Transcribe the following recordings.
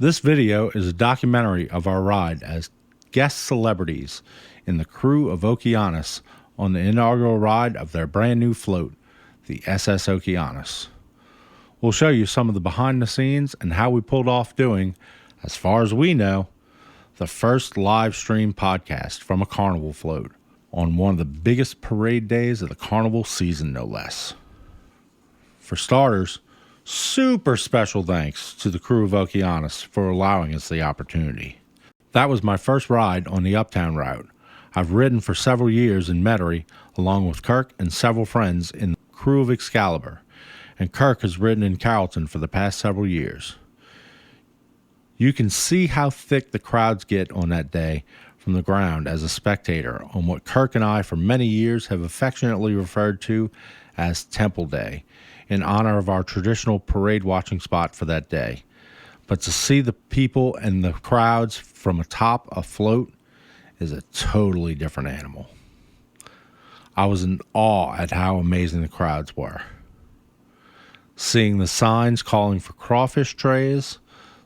This video is a documentary of our ride as guest celebrities in the Krewe of Okeanos on the inaugural ride of their brand new float, the SS Okeanos. We'll show you some of the behind the scenes and how we pulled off doing, as far as we know, the first live stream podcast from a carnival float on one of the biggest parade days of the carnival season, no less. For starters, super special thanks to the Krewe of Okeanos for allowing us the opportunity. That was my first ride on the Uptown route. I've ridden for several years in Metairie along with Kirk and several friends in the Krewe of Excalibur, and Kirk has ridden in Carrollton for the past several years. You can see how thick the crowds get on that day from the ground as a spectator on what Kirk and I for many years have affectionately referred to as Temple Day, in honor of our traditional parade watching spot for that day. But to see the people and the crowds from atop a float is a totally different animal. I was in awe at how amazing the crowds were. Seeing the signs calling for crawfish trays,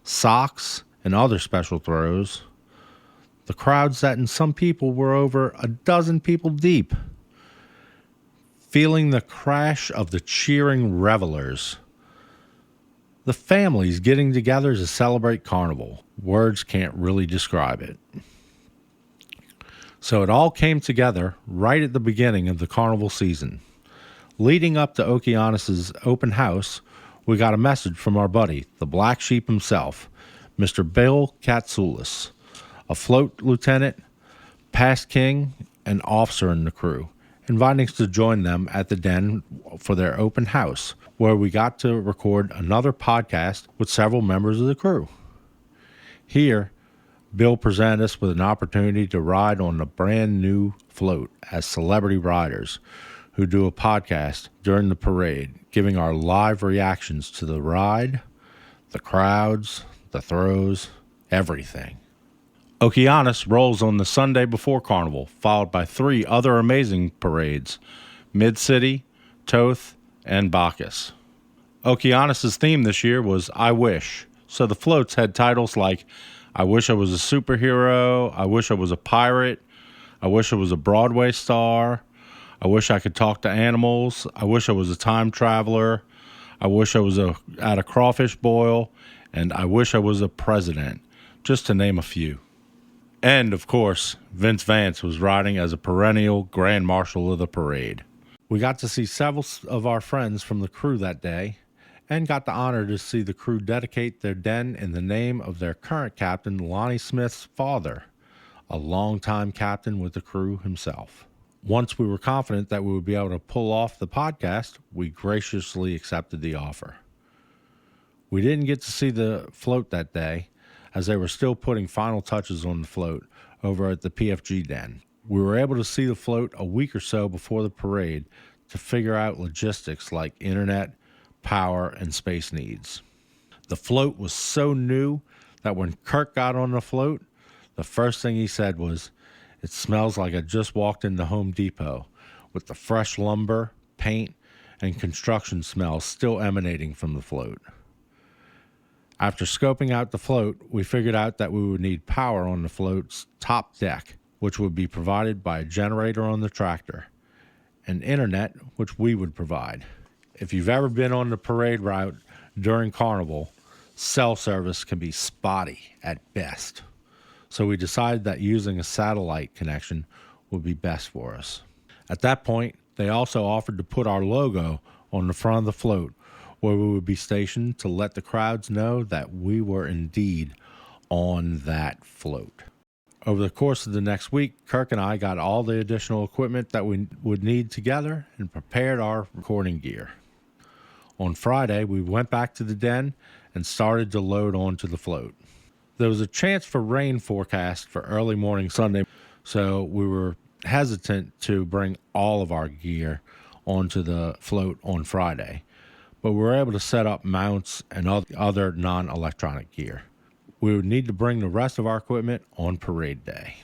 socks, and other special throws, the crowds that in some people were over a dozen people deep. Feeling the crash of the cheering revelers. The families getting together to celebrate Carnival. Words can't really describe it. So it all came together right at the beginning of the Carnival season. Leading up to Okeanos' open house, we got a message from our buddy, the Black Sheep himself, Mr. Bill Katsoulis, a float lieutenant, past king, and officer in the crew, inviting us to join them at the den for their open house, where we got to record another podcast with several members of the crew. Here, Bill presented us with an opportunity to ride on the brand new float as celebrity riders who do a podcast during the parade, giving our live reactions to the ride, the crowds, the throws, everything. Okeanos rolls on the Sunday before Carnival, followed by 3 other amazing parades, Mid-City, Toth, and Bacchus. Okeanos' theme this year was I Wish, so the floats had titles like I Wish I Was a Superhero, I Wish I Was a Pirate, I Wish I Was a Broadway Star, I Wish I Could Talk to Animals, I Wish I Was a Time Traveler, I Wish I Was at a Crawfish Boil, and I Wish I Was a President, just to name a few. And, of course, Vince Vance was riding as a perennial Grand Marshal of the parade. We got to see several of our friends from the crew that day, and got the honor to see the crew dedicate their den in the name of their current captain, Lonnie Smith's father, a longtime captain with the crew himself. Once we were confident that we would be able to pull off the podcast, we graciously accepted the offer. We didn't get to see the float that day, as they were still putting final touches on the float over at the PFG den. We were able to see the float a week or so before the parade to figure out logistics like internet, power, and space needs. The float was so new that when Kirk got on the float, the first thing he said was, "It smells like I just walked into Home Depot," with the fresh lumber, paint, and construction smells still emanating from the float. After scoping out the float, we figured out that we would need power on the float's top deck, which would be provided by a generator on the tractor, and internet, which we would provide. If you've ever been on the parade route during Carnival, cell service can be spotty at best. So we decided that using a satellite connection would be best for us. At that point, they also offered to put our logo on the front of the float, where we would be stationed to let the crowds know that we were indeed on that float. Over the course of the next week, Kirk and I got all the additional equipment that we would need together and prepared our recording gear. On Friday, we went back to the den and started to load onto the float. There was a chance for rain forecast for early morning Sunday, so we were hesitant to bring all of our gear onto the float on Friday, but we were able to set up mounts and other non-electronic gear. We would need to bring the rest of our equipment on parade day.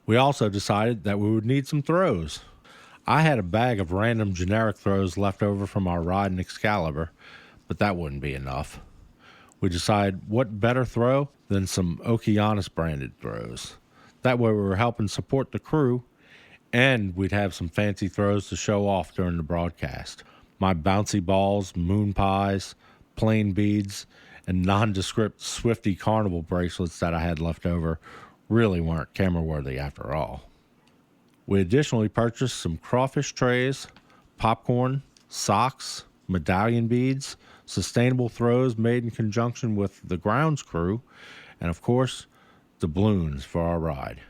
We also decided that we would need some throws. I had a bag of random generic throws left over from our ride in Excalibur, but that wouldn't be enough. we decided what better throw than some Okeanos branded throws. That way we were helping support the crew, and we'd have some fancy throws to show off during the broadcast. My bouncy balls, moon pies, plain beads, and nondescript Swifty Carnival bracelets that I had left over really weren't camera worthy after all. We additionally purchased some crawfish trays, popcorn, socks, medallion beads, sustainable throws made in conjunction with the grounds crew, and of course, doubloons for our ride.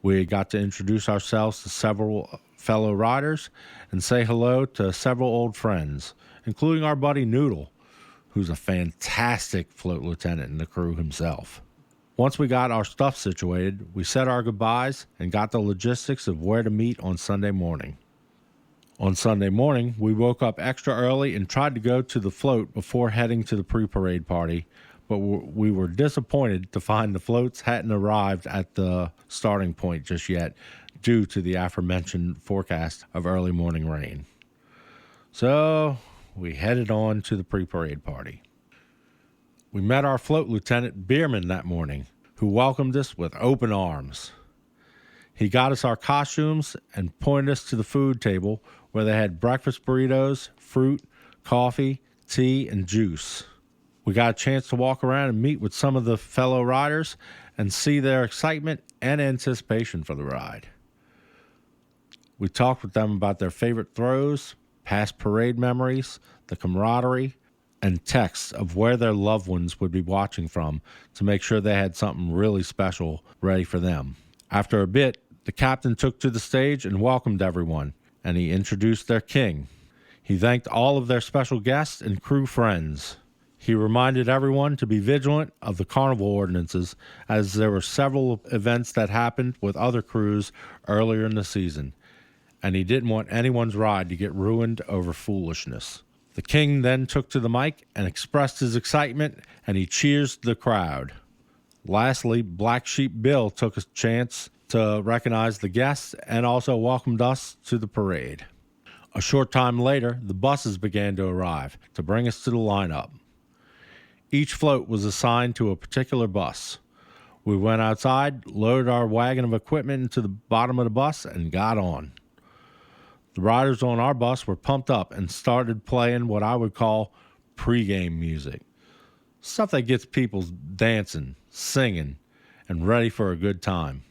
We got to introduce ourselves to several fellow riders and say hello to several old friends, including our buddy Noodle, who's a fantastic float lieutenant in the crew himself. Once we got our stuff situated, we said our goodbyes and got the logistics of where to meet on Sunday morning. On Sunday morning, we woke up extra early and tried to go to the float before heading to the pre-parade party, but we were disappointed to find the floats hadn't arrived at the starting point just yet due to the aforementioned forecast of early morning rain. So we headed on to the pre-parade party. We met our float lieutenant Bierman that morning, who welcomed us with open arms. He got us our costumes and pointed us to the food table where they had breakfast burritos, fruit, coffee, tea, and juice. We got a chance to walk around and meet with some of the fellow riders and see their excitement and anticipation for the ride. We talked with them about their favorite throws, past parade memories, the camaraderie, and texts of where their loved ones would be watching from to make sure they had something really special ready for them. After a bit, the captain took to the stage and welcomed everyone, and he introduced their king. He thanked all of their special guests and crew friends. He reminded everyone to be vigilant of the carnival ordinances, as there were several events that happened with other crews earlier in the season, and he didn't want anyone's ride to get ruined over foolishness. The king then took to the mic and expressed his excitement, and he cheersed the crowd. Lastly, Black Sheep Bill took a chance to recognize the guests and also welcomed us to the parade. A short time later, the buses began to arrive to bring us to the lineup. Each float was assigned to a particular bus. We went outside, loaded our wagon of equipment into the bottom of the bus, and got on. The riders on our bus were pumped up and started playing what I would call pregame music. Stuff that gets people dancing, singing, and ready for a good time.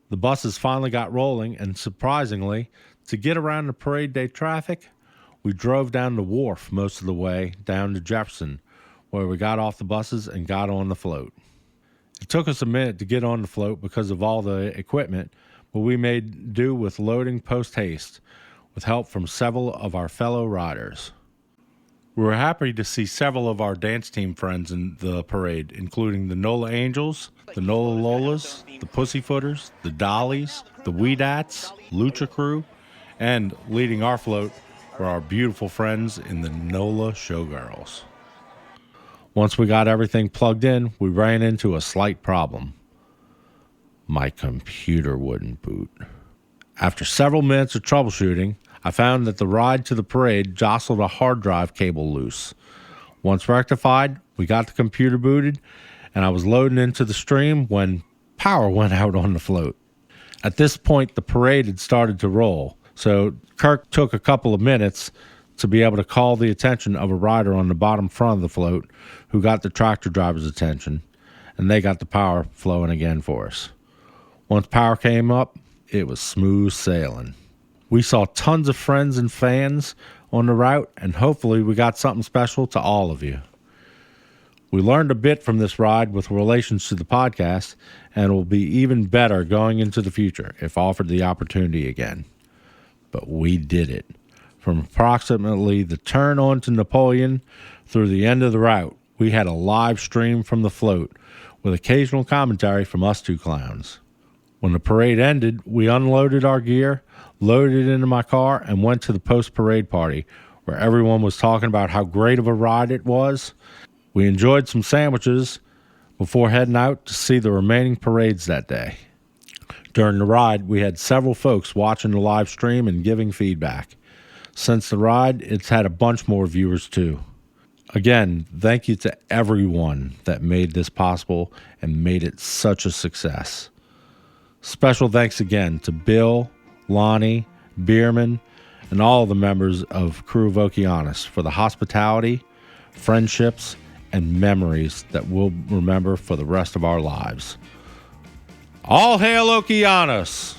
The buses finally got rolling, and surprisingly, to get around the parade day traffic, we drove down the wharf most of the way down to Jefferson, where we got off the buses and got on the float. It took us a minute to get on the float because of all the equipment, but we made do with loading post-haste, with help from several of our fellow riders. We were happy to see several of our dance team friends in the parade, including the NOLA Angels, the NOLA Lolas, the Pussyfooters, the Dollies, the Weedats, Lucha Crew, and leading our float were our beautiful friends in the NOLA Showgirls. Once we got everything plugged in, we ran into a slight problem. My computer wouldn't boot. After several minutes of troubleshooting, I found that the ride to the parade jostled a hard drive cable loose. Once rectified, we got the computer booted, and I was loading into the stream when power went out on the float. At this point, the parade had started to roll, so Kirk took a couple of minutes to be able to call the attention of a rider on the bottom front of the float who got the tractor driver's attention, and they got the power flowing again for us. Once power came up, it was smooth sailing. We saw tons of friends and fans on the route, and hopefully we got something special to all of you. We learned a bit from this ride with relations to the podcast, and it will be even better going into the future if offered the opportunity again. But we did it. From approximately the turn on to Napoleon through the end of the route, we had a live stream from the float with occasional commentary from us two clowns. When the parade ended, we unloaded our gear, loaded it into my car, and went to the post-parade party, where everyone was talking about how great of a ride it was. We enjoyed some sandwiches before heading out to see the remaining parades that day. During the ride, we had several folks watching the live stream and giving feedback. Since the ride, it's had a bunch more viewers too. Again, thank you to everyone that made this possible and made it such a success. Special thanks again to Bill, Lonnie, Bierman, and all the members of Krewe of Okeanos for the hospitality, friendships, and memories that we'll remember for the rest of our lives. All hail Okeanos!